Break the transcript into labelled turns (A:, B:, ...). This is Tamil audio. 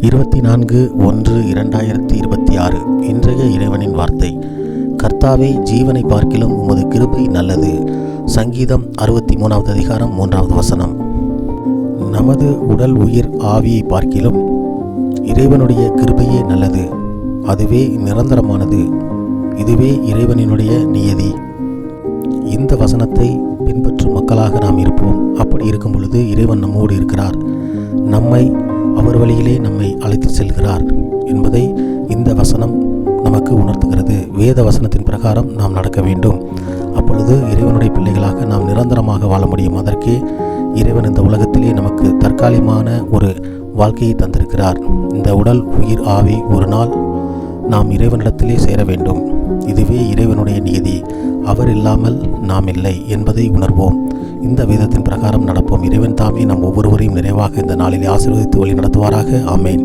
A: 24/1/2026 இன்றைய இறைவனின் வார்த்தை. கர்த்தாவே, ஜீவனை பார்க்கிலும் உமது கிருபை நல்லது. சங்கீதம் 63வது அதிகாரம் 3வது வசனம். நமது உடல் உயிர் ஆவியை பார்க்கிலும் இறைவனுடைய கிருபையே நல்லது. அதுவே நிரந்தரமானது. இதுவே இறைவனினுடைய நியதி. இந்த வசனத்தை பின்பற்றும் மக்களாக நாம் இருப்போம். அப்படி இருக்கும் பொழுது இறைவன் நம்மோடு இருக்கிறார். நம்மை அவர் வழியிலே நம்மை அழைத்து செல்கிறார் என்பதை இந்த வசனம் நமக்கு உணர்த்துகிறது. வேத வசனத்தின் பிரகாரம் நாம் நடக்க வேண்டும். அப்பொழுது இறைவனுடைய பிள்ளைகளாக நாம் நிரந்தரமாக வாழ முடியும். அதற்கே இறைவன் இந்த உலகத்திலே நமக்கு தற்காலிகமான ஒரு வாழ்க்கையை தந்திருக்கிறார். இந்த உடல் உயிர் ஆவி ஒரு நாள் நாம் இறைவனிடத்திலே சேர வேண்டும். இதுவே இறைவனுடைய நியதி. அவர் இல்லாமல் நாம் இல்லை என்பதை உணர்வோம். இந்த வேதத்தின் பிரகாரம் நடப்போம். இறைவன் தாமே நம் ஒவ்வொருவரையும் நிறைவாக இந்த நாளில் ஆசீர்வதித்து வழி நடத்துவாராக. ஆமேன்.